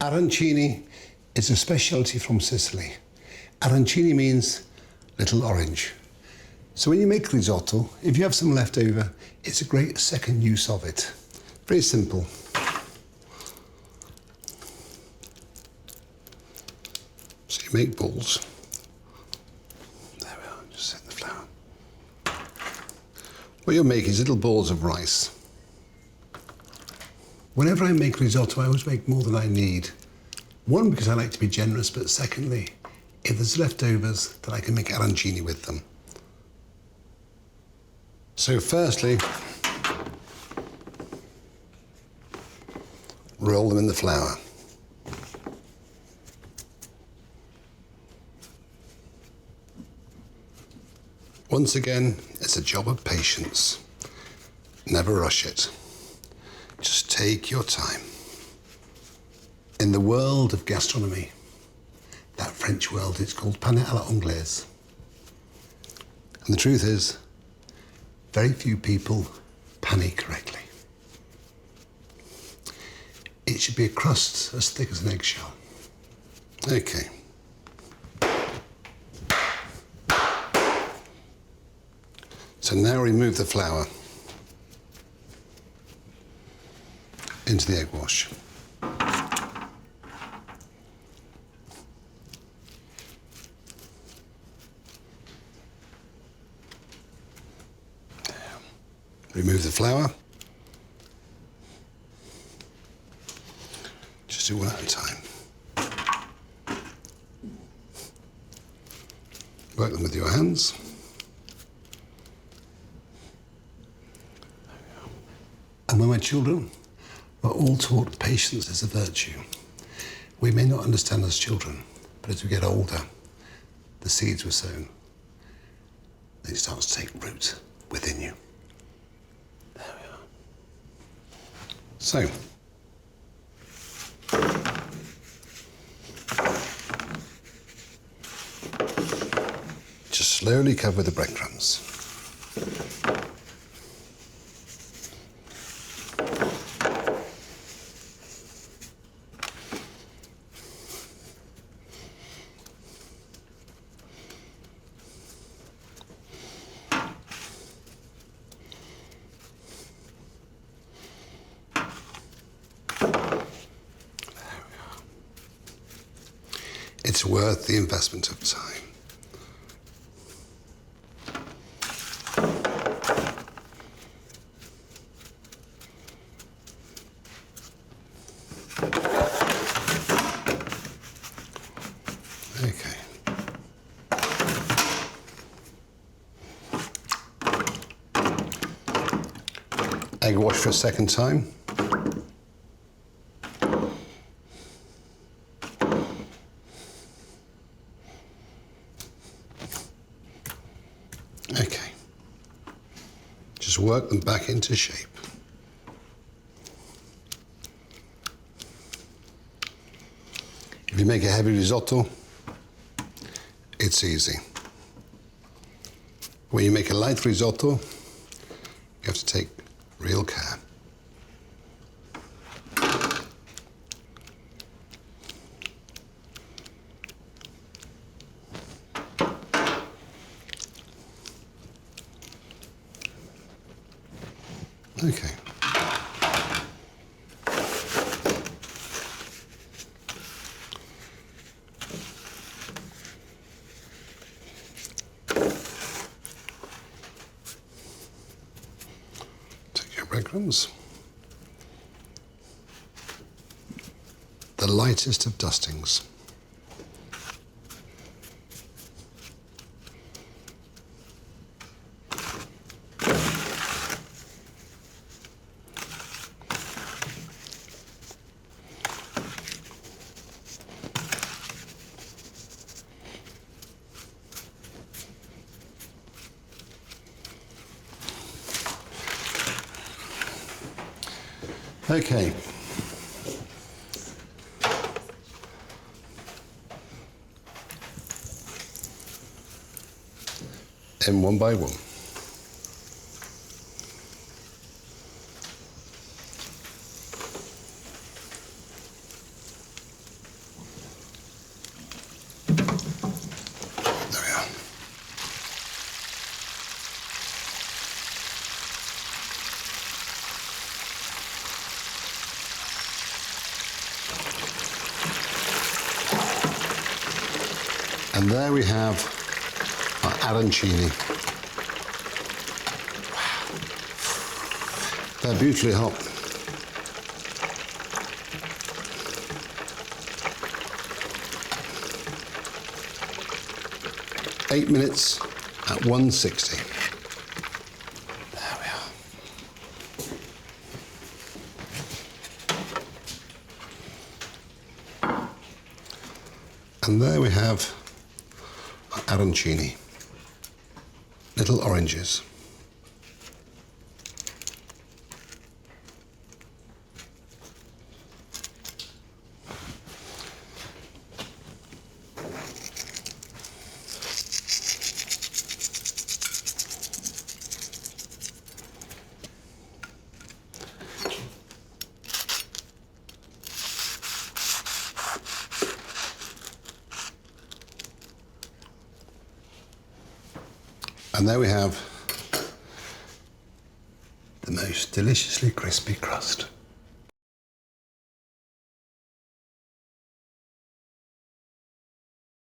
Arancini is a specialty from Sicily. Arancini means little orange. So when you make risotto, if you have some left over, it's a great second use of it. Very simple. So you make balls. There we are, just set the flour. What you'll make is little balls of rice. Whenever I make risotto, I always make more than I need. One, because I like to be generous, but secondly, if there's leftovers, then I can make arancini with them. So firstly, roll them in the flour. Once again, it's a job of patience. Never rush it. Just take your time. In the world of gastronomy, that French world, it's called pain à l'anglaise. And the truth is, very few people pane correctly. It should be a crust as thick as an eggshell. Okay. So now remove the flour into the egg wash. Remove the flour. Just do one at a time. Work them with your hands. And when we're children, we're all taught patience is a virtue. We may not understand as children, but as we get older, the seeds were sown. They start to take root within you. There we are. So, just slowly cover the breadcrumbs. It's worth the investment of time. Okay. Egg wash for a second time. Okay, just work them back into shape. If you make a heavy risotto, it's easy. When you make a light risotto, you have to take real care. Okay. Take your breadcrumbs. The lightest of dustings. Okay. And one by one. And there we have our arancini. Wow. They're beautifully hot. Eight minutes at 160. There we are. And there we have our arancini. Little oranges. And there we have the most deliciously crispy crust.